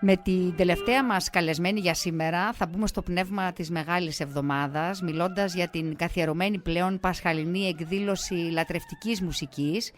Με την τελευταία μας καλεσμένη για σήμερα θα μπούμε στο πνεύμα της Μεγάλης Εβδομάδας, μιλώντας για την καθιερωμένη πλέον πασχαλινή εκδήλωση λατρευτικής μουσικής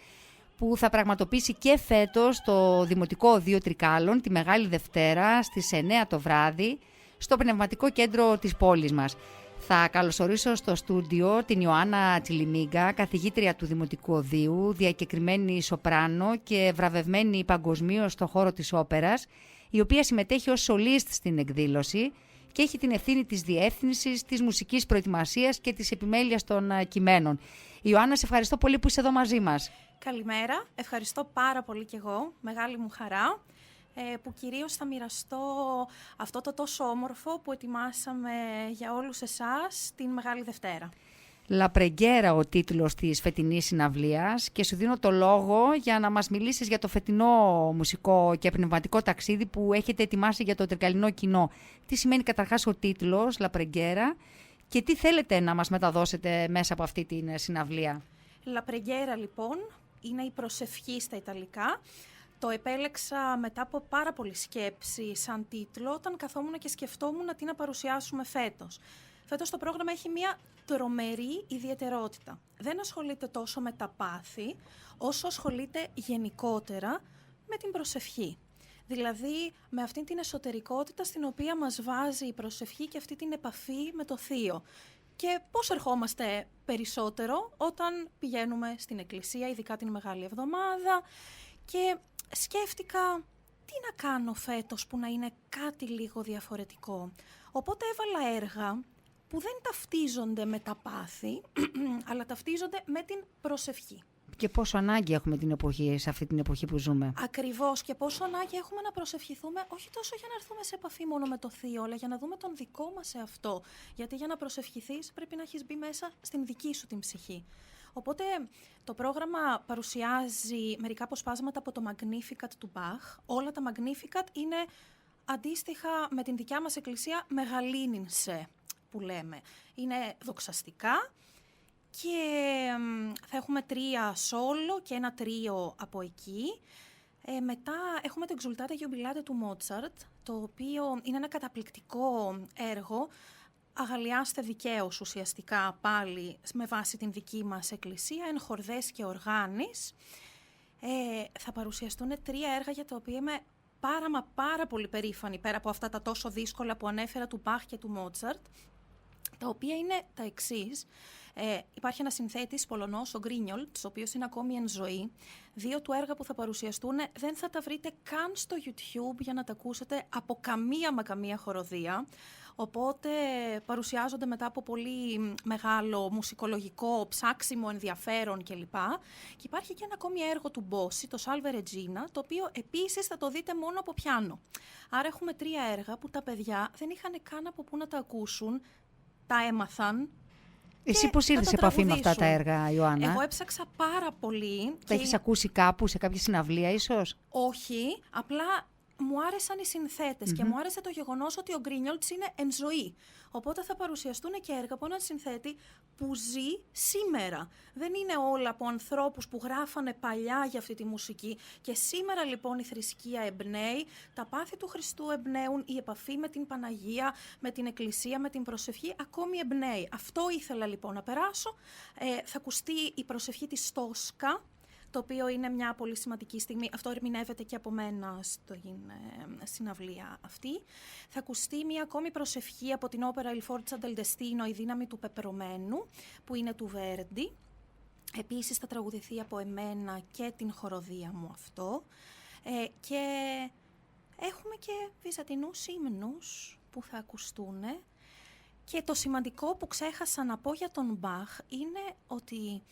που θα πραγματοποιήσει και φέτος το Δημοτικό Οδείο Τρικάλων τη Μεγάλη Δευτέρα στις 9 το βράδυ στο Πνευματικό Κέντρο της πόλης μας. Θα καλωσορίσω στο στούντιο την Ιωάννα Τσιλιμίγκα, καθηγήτρια του Δημοτικού Οδείου, διακεκριμένη σοπράνο και βραβευμένη παγκοσμίως στο χώρο της όπερας, η οποία συμμετέχει ως σολίστ στην εκδήλωση και έχει την ευθύνη της διεύθυνσης, της μουσικής προετοιμασίας και της επιμέλειας των κειμένων. Ιωάννα, σε ευχαριστώ πολύ που είσαι εδώ μαζί μας. Καλημέρα, ευχαριστώ πάρα πολύ κι εγώ, μεγάλη μου χαρά, που κυρίως θα μοιραστώ αυτό το τόσο όμορφο που ετοιμάσαμε για όλους εσάς την Μεγάλη Δευτέρα. Λαπρεγκέρα ο τίτλος της φετινής συναυλίας και σου δίνω το λόγο για να μας μιλήσεις για το φετινό μουσικό και πνευματικό ταξίδι που έχετε ετοιμάσει για το τρικαλινό κοινό. Τι σημαίνει καταρχάς ο τίτλος Λαπρεγκέρα και τι θέλετε να μας μεταδώσετε μέσα από αυτή την συναυλία? Λαπρεγκέρα λοιπόν είναι η προσευχή στα Ιταλικά. Το επέλεξα μετά από πάρα πολλή σκέψη σαν τίτλο όταν καθόμουν και σκεφτόμουν τι να παρουσιάσουμε φέτος. Φέτος το πρόγραμμα έχει μια τρομερή ιδιαιτερότητα. Δεν ασχολείται τόσο με τα πάθη, όσο ασχολείται γενικότερα με την προσευχή. Δηλαδή με αυτή την εσωτερικότητα στην οποία μας βάζει η προσευχή και αυτή την επαφή με το Θείο. Και πώς ερχόμαστε περισσότερο όταν πηγαίνουμε στην εκκλησία, ειδικά την Μεγάλη Εβδομάδα. Και σκέφτηκα τι να κάνω φέτος που να είναι κάτι λίγο διαφορετικό. Οπότε έβαλα έργα που δεν ταυτίζονται με τα πάθη, αλλά ταυτίζονται με την προσευχή. Και πόσο ανάγκη έχουμε την εποχή, σε αυτή την εποχή που ζούμε. Ακριβώς, και πόσο ανάγκη έχουμε να προσευχηθούμε, όχι τόσο για να έρθουμε σε επαφή μόνο με το Θείο, αλλά για να δούμε τον δικό μας εαυτό. Γιατί για να προσευχηθείς πρέπει να έχεις μπει μέσα στην δική σου την ψυχή. Οπότε το πρόγραμμα παρουσιάζει μερικά αποσπάσματα από το Magnificat του Bach. Όλα τα Magnificat είναι αντίστοιχα με την δικιά μας εκκλησία μεγαλύνινσε που λέμε. Είναι δοξαστικά και θα έχουμε 3 σόλο και ένα τρίο από εκεί. Μετά έχουμε το Exultate Jubilate του Μότσαρτ, το οποίο είναι ένα καταπληκτικό έργο. Αγαλιάστε δικαίως ουσιαστικά πάλι με βάση την δική μας εκκλησία, εν χορδές και οργάνης. Θα παρουσιαστούν 3 έργα για τα οποία είμαι πάρα πολύ περήφανη, πέρα από αυτά τα τόσο δύσκολα που ανέφερα του Μπαχ και του Μότσαρτ, τα οποία είναι τα εξής. Υπάρχει ένας συνθέτης Πολωνός, ο Γκρίνιολτς, ο οποίος είναι ακόμη εν ζωή. 2 του έργα που θα παρουσιαστούν δεν θα τα βρείτε καν στο YouTube για να τα ακούσετε από καμία χοροδία. Οπότε παρουσιάζονται μετά από πολύ μεγάλο μουσικολογικό ψάξιμο, ενδιαφέρον κλπ. Και υπάρχει και ένα ακόμη έργο του Μπόση, το Salve Regina, το οποίο επίσης θα το δείτε μόνο από πιάνο. Άρα έχουμε 3 έργα που τα παιδιά δεν είχαν καν από πού να τα ακούσουν, τα έμαθαν. Εσύ πώς ήρθες σε επαφή με αυτά τα έργα, Ιωάννα? Εγώ έψαξα πάρα πολύ. Τα έχεις ακούσει κάπου, σε κάποια συναυλία ίσως? Όχι, απλά μου άρεσαν οι συνθέτες και μου άρεσε το γεγονός ότι ο Γκρίνιολτς είναι εν ζωή. Οπότε θα παρουσιαστούν και έργα από έναν συνθέτη που ζει σήμερα. Δεν είναι όλα από ανθρώπους που γράφανε παλιά για αυτή τη μουσική. Και σήμερα λοιπόν η θρησκεία εμπνέει, τα πάθη του Χριστού εμπνέουν, η επαφή με την Παναγία, με την Εκκλησία, με την προσευχή ακόμη εμπνέει. Αυτό ήθελα λοιπόν να περάσω. Θα ακουστεί η προσευχή της Τόσκα, το οποίο είναι μια πολύ σημαντική στιγμή. Αυτό ερμηνεύεται και από μένα στην συναυλία αυτή. Θα ακουστεί μια ακόμη προσευχή από την όπερα Il Forza del Destino, η δύναμη του πεπρωμένου, που είναι του Βέρντι. Επίσης θα τραγουδηθεί από εμένα και την χοροδία μου αυτό. Και έχουμε και βυζαντινούς ύμνους που θα ακουστούν. Και το σημαντικό που ξέχασα να πω για τον Μπαχ είναι ότι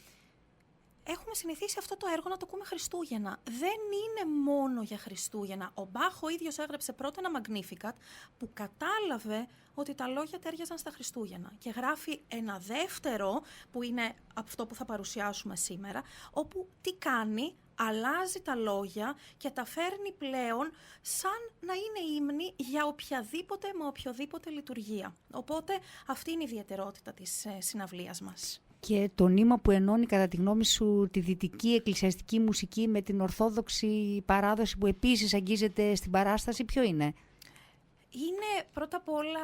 έχουμε συνηθίσει αυτό το έργο να το ακούμε Χριστούγεννα. Δεν είναι μόνο για Χριστούγεννα. Ο Μπαχ ο ίδιος έγραψε πρώτα ένα Magnificat που κατάλαβε ότι τα λόγια τέριαζαν στα Χριστούγεννα. Και γράφει ένα δεύτερο, που είναι αυτό που θα παρουσιάσουμε σήμερα, όπου τι κάνει? Αλλάζει τα λόγια και τα φέρνει πλέον σαν να είναι ύμνοι για οποιαδήποτε με οποιοδήποτε λειτουργία. Οπότε αυτή είναι η ιδιαιτερότητα της συναυλίας μας. Και το νήμα που ενώνει κατά τη γνώμη σου τη δυτική εκκλησιαστική μουσική με την ορθόδοξη παράδοση που επίσης αγγίζεται στην παράσταση, ποιο είναι? Είναι πρώτα απ' όλα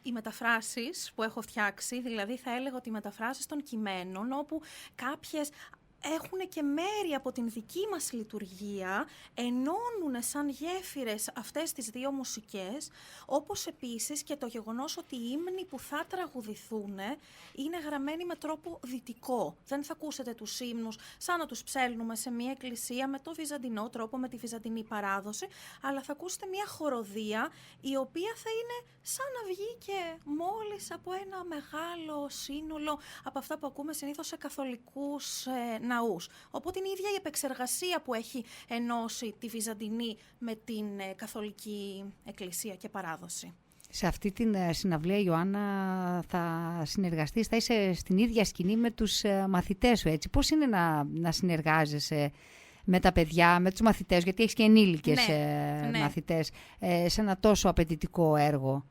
οι μεταφράσεις που έχω φτιάξει, δηλαδή θα έλεγα ότι οι μεταφράσεις των κειμένων, όπου κάποιες έχουν και μέρη από την δική μας λειτουργία, ενώνουν σαν γέφυρες αυτές τις δύο μουσικές, όπως επίσης και το γεγονός ότι οι ύμνοι που θα τραγουδηθούν είναι γραμμένοι με τρόπο δυτικό. Δεν θα ακούσετε τους ύμνους σαν να τους ψέλνουμε σε μια εκκλησία με το βυζαντινό τρόπο, με τη βυζαντινή παράδοση, αλλά θα ακούσετε μια χοροδία η οποία θα είναι σαν να βγήκε μόλις από ένα μεγάλο σύνολο από αυτά που ακούμε συνήθως σε καθολικούς ναούς. Οπότε είναι η ίδια η επεξεργασία που έχει ενώσει τη βυζαντινή με την καθολική εκκλησία και παράδοση. Σε αυτή την συναυλία, Ιωάννα, θα συνεργαστείς, θα είσαι στην ίδια σκηνή με τους μαθητές σου, έτσι. Πώς είναι να συνεργάζεσαι με τα παιδιά, με τους μαθητές, γιατί έχεις και ενήλικες μαθητές, σε ένα τόσο απαιτητικό έργο?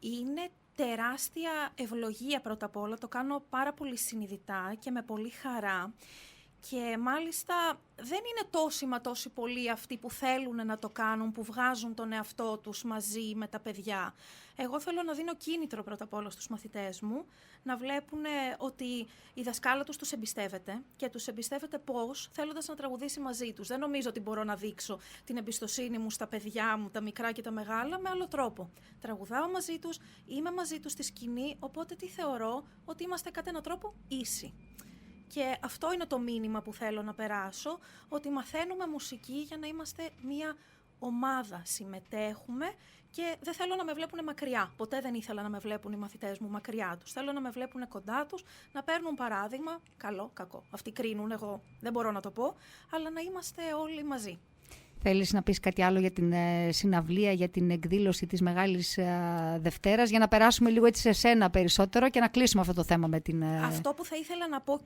Είναι τεράστια ευλογία πρώτα απ' όλα, το κάνω πάρα πολύ συνειδητά και με πολύ χαρά. Και μάλιστα δεν είναι τόσοι πολλοί αυτοί που θέλουν να το κάνουν, που βγάζουν τον εαυτό τους μαζί με τα παιδιά. Εγώ θέλω να δίνω κίνητρο πρώτα απ' όλα στους μαθητές μου, να βλέπουν ότι η δασκάλα τους εμπιστεύεται και τους εμπιστεύεται πώς, θέλοντας να τραγουδήσει μαζί τους. Δεν νομίζω ότι μπορώ να δείξω την εμπιστοσύνη μου στα παιδιά μου, τα μικρά και τα μεγάλα, με άλλο τρόπο. Τραγουδάω μαζί τους, είμαι μαζί τους στη σκηνή, οπότε τι θεωρώ? Ότι είμαστε κατά έναν τρόπο ίσοι. Και αυτό είναι το μήνυμα που θέλω να περάσω, ότι μαθαίνουμε μουσική για να είμαστε μία ομάδα, συμμετέχουμε και δεν θέλω να με βλέπουν μακριά. Ποτέ δεν ήθελα να με βλέπουν οι μαθητές μου μακριά τους. Θέλω να με βλέπουν κοντά τους, να παίρνουν παράδειγμα, καλό, κακό. Αυτοί κρίνουν, εγώ δεν μπορώ να το πω, αλλά να είμαστε όλοι μαζί. Θέλεις να πεις κάτι άλλο για την συναυλία, για την εκδήλωση της Μεγάλης Δευτέρας, για να περάσουμε λίγο έτσι σε σένα περισσότερο και να κλείσουμε αυτό το θέμα με την... Αυτό που θα ήθελα να πω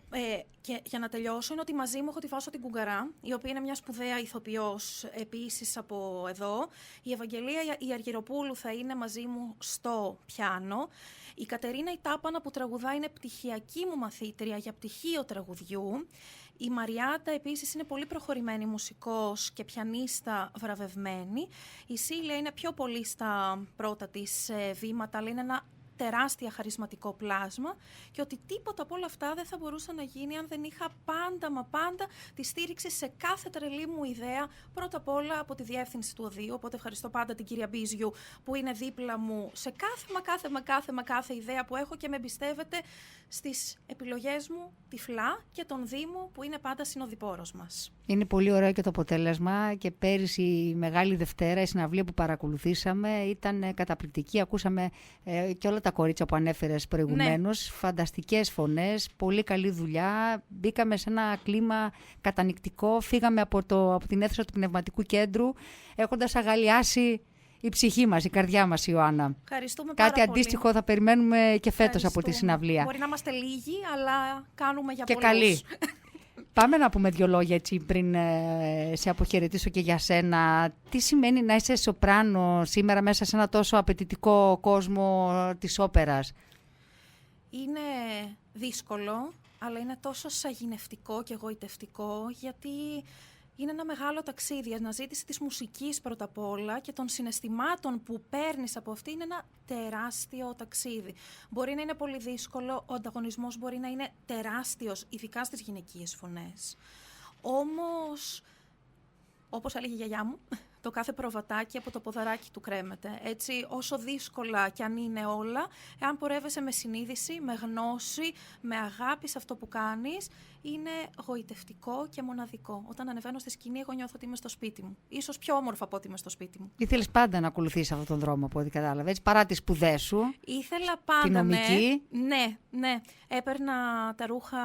και για να τελειώσω είναι ότι μαζί μου έχω τη Βάσο την Κουγκαρά, η οποία είναι μια σπουδαία ηθοποιός επίσης από εδώ. Η Ευαγγελία η Αργυροπούλου θα είναι μαζί μου στο πιάνο. Η Κατερίνα η Τάπανα που τραγουδά είναι πτυχιακή μου μαθήτρια για πτυχίο τραγουδιού. Η Μαριάτα επίσης είναι πολύ προχωρημένη μουσικός και πιανίστα βραβευμένη. Η Σίλια είναι πιο πολύ στα πρώτα της βήματα, αλλά είναι ένα τεράστια χαρισματικό πλάσμα και ότι τίποτα από όλα αυτά δεν θα μπορούσε να γίνει αν δεν είχα πάντα τη στήριξη σε κάθε τρελή μου ιδέα, πρώτα απ' όλα από τη διεύθυνση του οδείου, οπότε ευχαριστώ πάντα την κυρία Μπίζιου που είναι δίπλα μου σε κάθε ιδέα που έχω και με εμπιστεύεται στις επιλογές μου τυφλά και τον Δήμο που είναι πάντα συνοδοιπόρος μας. Είναι πολύ ωραίο και το αποτέλεσμα και πέρυσι η Μεγάλη Δευτέρα, η συναυλία που παρακολουθήσαμε ήταν καταπληκτική, ακούσαμε και όλα τα κορίτσια που ανέφερες προηγουμένως, ναι. Φανταστικές φωνές, πολύ καλή δουλειά, μπήκαμε σε ένα κλίμα κατανυκτικό, φύγαμε από την αίθουσα του Πνευματικού Κέντρου έχοντας αγαλιάσει η ψυχή μας, η καρδιά μας, Ιωάννα. Ευχαριστούμε πάρα πολύ. Κάτι αντίστοιχο θα περιμένουμε και φέτος από τη συναυλία. Μπορεί να είμαστε λίγοι, αλλά κάνουμε για και πολλούς. Καλή. Πάμε να πούμε 2 λόγια έτσι πριν σε αποχαιρετήσω και για σένα. Τι σημαίνει να είσαι σοπράνο σήμερα μέσα σε ένα τόσο απαιτητικό κόσμο της όπερας? Είναι δύσκολο, αλλά είναι τόσο σαγηνευτικό και εγωιτευτικό, γιατί είναι ένα μεγάλο ταξίδι. Η αναζήτηση της μουσικής πρώτα απ' όλα και των συναισθημάτων που παίρνεις από αυτή είναι ένα τεράστιο ταξίδι. Μπορεί να είναι πολύ δύσκολο, ο ανταγωνισμός μπορεί να είναι τεράστιος, ειδικά στις γυναικείες φωνές. Όμως, όπως έλεγε η γιαγιά μου, το κάθε προβατάκι από το ποδαράκι του κρέμεται. Έτσι, όσο δύσκολα κι αν είναι όλα, εάν πορεύεσαι με συνείδηση, με γνώση, με αγάπη σε αυτό που κάνεις, είναι γοητευτικό και μοναδικό. Όταν ανεβαίνω στη σκηνή, εγώ νιώθω ότι είμαι στο σπίτι μου. Ίσως πιο όμορφα από ότι είμαι στο σπίτι μου. Ήθελες πάντα να ακολουθήσεις αυτόν τον δρόμο, από ό,τι κατάλαβα, έτσι, παρά τις σπουδές σου. Ήθελα πάντα, τη νομική. Ναι. Έπαιρνα τα ρούχα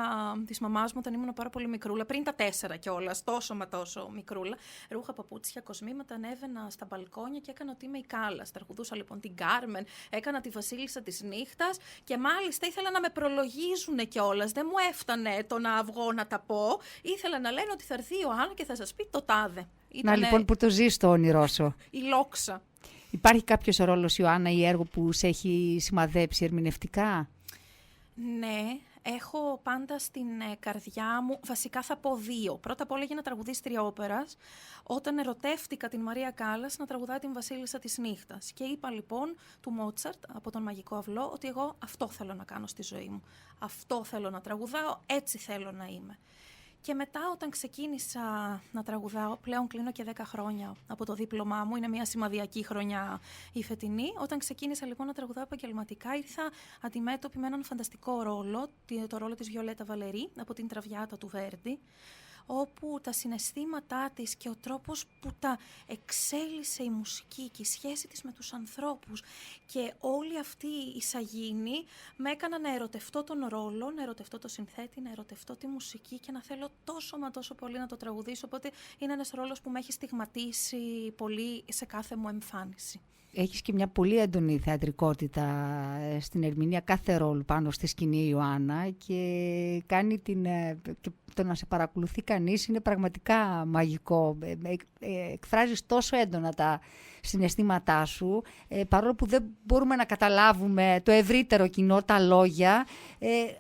της μαμάς μου όταν ήμουν πάρα πολύ μικρούλα, πριν τα 4 κιόλας, τόσο μικρούλα. Ρούχα, παπούτσια, κοσμήματα, ανέβαινα στα μπαλκόνια και έκανα ότι είμαι η Κάλλας. Τραγουδούσα λοιπόν την Κάρμεν, έκανα τη Βασίλισσα της Νύχτας και μάλιστα ήθελα να με προλογίζουν κιόλας. Δεν μου έφτανε το να βγω να τα πω. Ήθελα να λένε ότι θα έρθει ο Άννα και θα σας πει το τάδε. Να λοιπόν που το ζεις το όνειρό σου. Η λόξα. Υπάρχει κάποιος ρόλος, Ιωάννα, ή έργο που σε έχει σημαδέψει ερμηνευτικά? Ναι, έχω πάντα στην καρδιά μου, βασικά θα πω δύο. Πρώτα απ' όλα έγινα τραγουδίστρια όπερας, όταν ερωτεύτηκα την Μαρία Κάλλας να τραγουδάει την Βασίλισσα της Νύχτας. Και είπα λοιπόν του Μότσαρτ από τον Μαγικό Αυλό ότι εγώ αυτό θέλω να κάνω στη ζωή μου. Αυτό θέλω να τραγουδάω, έτσι θέλω να είμαι. Και μετά όταν ξεκίνησα να τραγουδάω, πλέον κλείνω και 10 χρόνια από το δίπλωμά μου, είναι μια σημαδιακή χρονιά η φετινή. Όταν ξεκίνησα λοιπόν να τραγουδάω επαγγελματικά, ήρθα αντιμέτωπη με έναν φανταστικό ρόλο, το ρόλο της Βιολέτα Βαλερή από την Τραβιάτα του Βέρντι, όπου τα συναισθήματά της και ο τρόπος που τα εξέλισε η μουσική και η σχέση της με τους ανθρώπους και όλη αυτή η σαγίνη με έκανα να ερωτευτώ τον ρόλο, να ερωτευτώ το συνθέτη, να ερωτευτώ τη μουσική και να θέλω τόσο μα τόσο πολύ να το τραγουδήσω, οπότε είναι ένας ρόλος που με έχει στιγματίσει πολύ σε κάθε μου εμφάνιση. Έχεις και μια πολύ έντονη θεατρικότητα στην ερμηνεία κάθε ρόλου πάνω στη σκηνή, Ιωάννα, και κάνει και το να σε παρακολουθεί κανείς είναι πραγματικά μαγικό. Εκφράζεις τόσο έντονα τα συναισθήματά σου, παρόλο που δεν μπορούμε να καταλάβουμε το ευρύτερο κοινό, τα λόγια,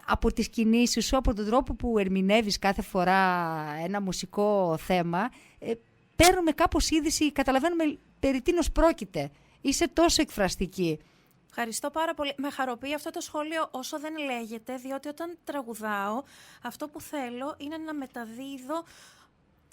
από τις κινήσεις σου, από τον τρόπο που ερμηνεύεις κάθε φορά ένα μουσικό θέμα, παίρνουμε κάπως είδηση, καταλαβαίνουμε περί τίνος πρόκειται. Είσαι τόσο εκφραστική. Ευχαριστώ πάρα πολύ. Με χαροποιεί αυτό το σχόλιο όσο δεν λέγεται, διότι όταν τραγουδάω, αυτό που θέλω είναι να μεταδίδω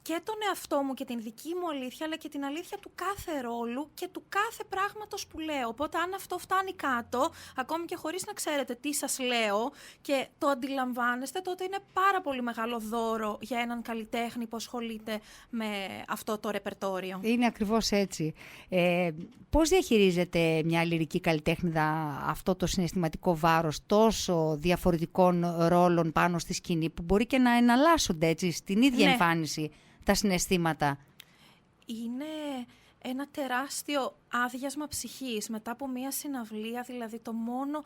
και τον εαυτό μου και την δική μου αλήθεια, αλλά και την αλήθεια του κάθε ρόλου και του κάθε πράγματος που λέω. Οπότε αν αυτό φτάνει κάτω, ακόμη και χωρίς να ξέρετε τι σας λέω και το αντιλαμβάνεστε, τότε είναι πάρα πολύ μεγάλο δώρο για έναν καλλιτέχνη που ασχολείται με αυτό το ρεπερτόριο. Είναι ακριβώς έτσι. Πώς διαχειρίζεται μια λυρική καλλιτέχνηδα αυτό το συναισθηματικό βάρος τόσο διαφορετικών ρόλων πάνω στη σκηνή, που μπορεί και να εναλλάσσονται έτσι στην ίδια εμφάνιση τα συναισθήματα? Είναι ένα τεράστιο άδειασμα ψυχής μετά από μια συναυλία, δηλαδή το μόνο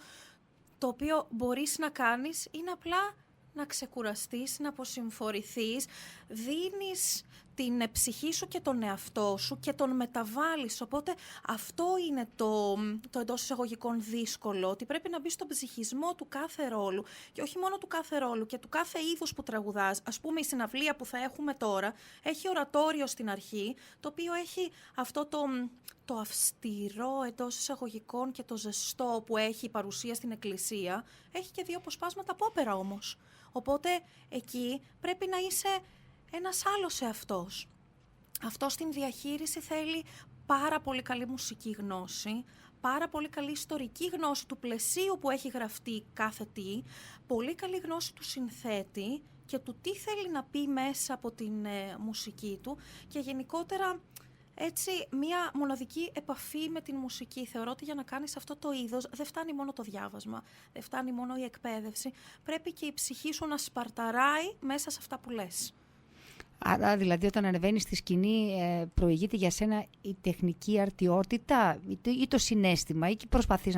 το οποίο μπορείς να κάνεις είναι απλά να ξεκουραστείς, να αποσυμφορηθείς, δίνεις την ψυχή σου και τον εαυτό σου και τον μεταβάλεις. Οπότε αυτό είναι το εντός εισαγωγικών δύσκολο, ότι πρέπει να μπεις στον ψυχισμό του κάθε ρόλου και όχι μόνο του κάθε ρόλου και του κάθε είδους που τραγουδάς. Ας πούμε η συναυλία που θα έχουμε τώρα έχει ορατόριο στην αρχή, το οποίο έχει αυτό το αυστηρό εντός εισαγωγικών και το ζεστό που έχει η παρουσία στην εκκλησία. Έχει και δύο αποσπάσματα από όπερα όμως. Οπότε εκεί πρέπει να είσαι ένας άλλος εαυτός. Αυτό στην διαχείριση θέλει πάρα πολύ καλή μουσική γνώση, πάρα πολύ καλή ιστορική γνώση του πλαισίου που έχει γραφτεί κάθε τι, πολύ καλή γνώση του συνθέτη και του τι θέλει να πει μέσα από την μουσική του και γενικότερα έτσι μία μοναδική επαφή με την μουσική. Θεωρώ ότι για να κάνεις αυτό το είδος δεν φτάνει μόνο το διάβασμα, δεν φτάνει μόνο η εκπαίδευση, πρέπει και η ψυχή σου να σπαρταράει μέσα σε αυτά που λες. Άρα δηλαδή όταν ανεβαίνεις στη σκηνή προηγείται για σένα η τεχνική αρτιότητα ή το συναίσθημα ή και προσπαθείς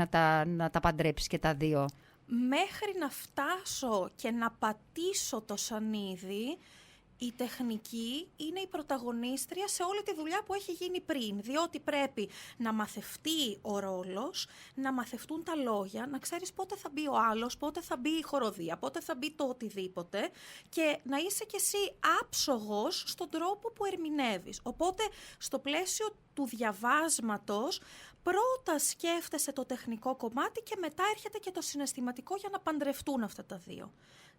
να τα παντρέψεις και τα δύο? Μέχρι να φτάσω και να πατήσω το σανίδι, η τεχνική είναι η πρωταγωνίστρια σε όλη τη δουλειά που έχει γίνει πριν, διότι πρέπει να μαθευτεί ο ρόλος, να μαθευτούν τα λόγια, να ξέρεις πότε θα μπει ο άλλος, πότε θα μπει η χοροδία, πότε θα μπει το οτιδήποτε και να είσαι κι εσύ άψογος στον τρόπο που ερμηνεύεις. Οπότε στο πλαίσιο του διαβάσματος πρώτα σκέφτεσαι το τεχνικό κομμάτι και μετά έρχεται και το συναισθηματικό για να παντρευτούν αυτά τα δύο.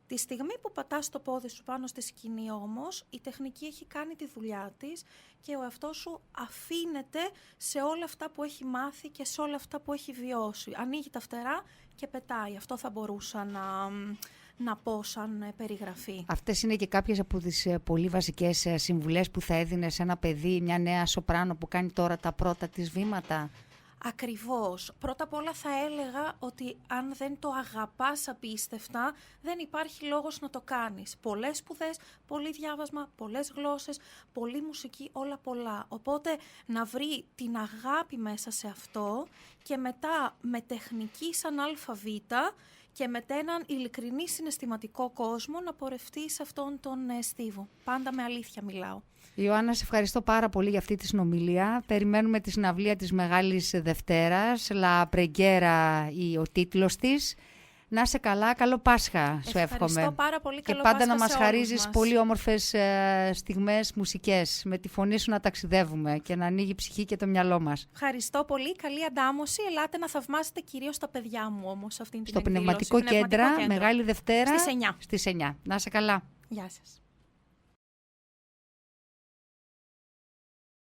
Τη στιγμή που πατάς το πόδι σου πάνω στη σκηνή όμως, η τεχνική έχει κάνει τη δουλειά της και ο εαυτός σου αφήνεται σε όλα αυτά που έχει μάθει και σε όλα αυτά που έχει βιώσει. Ανοίγει τα φτερά και πετάει. Αυτό θα μπορούσα να πω σαν περιγραφή. Αυτές είναι και κάποιες από τις πολύ βασικές συμβουλές που θα έδινε σε ένα παιδί, μια νέα σοπράνο που κάνει τώρα τα πρώτα της βήματα? Ακριβώς. Πρώτα απ' όλα θα έλεγα ότι αν δεν το αγαπάς απίστευτα, δεν υπάρχει λόγος να το κάνεις. Πολλές σπουδές, πολύ διάβασμα, πολλές γλώσσες, πολλή μουσική, όλα πολλά. Οπότε να βρει την αγάπη μέσα σε αυτό και μετά με τεχνική σαν αλφαβήτα και με έναν ειλικρινή συναισθηματικό κόσμο να πορευτεί σε αυτόν τον στίβο. Πάντα με αλήθεια μιλάω. Ιωάννα, σε ευχαριστώ πάρα πολύ για αυτή τη συνομιλία. Περιμένουμε τη συναυλία της Μεγάλης Δευτέρας, La Preghiera, ο τίτλος της. Να είσαι καλά, καλό Πάσχα σου εύχομαι. Ευχαριστώ πάρα πολύ, και καλό πάντα Πάσχα να μας σε όλους χαρίζεις μας. πολύ όμορφες στιγμές μουσικές, με τη φωνή σου να ταξιδεύουμε και να ανοίγει η ψυχή και το μυαλό μας. Ευχαριστώ πολύ, καλή αντάμωση. Ελάτε να θαυμάσετε κυρίως τα παιδιά μου όμως αυτήν την Στο εκδήλωση. Πνευματικό Κέντρο, Μεγάλη Δευτέρα, Στις 9. στις 9. Να είσαι καλά. Γεια σας.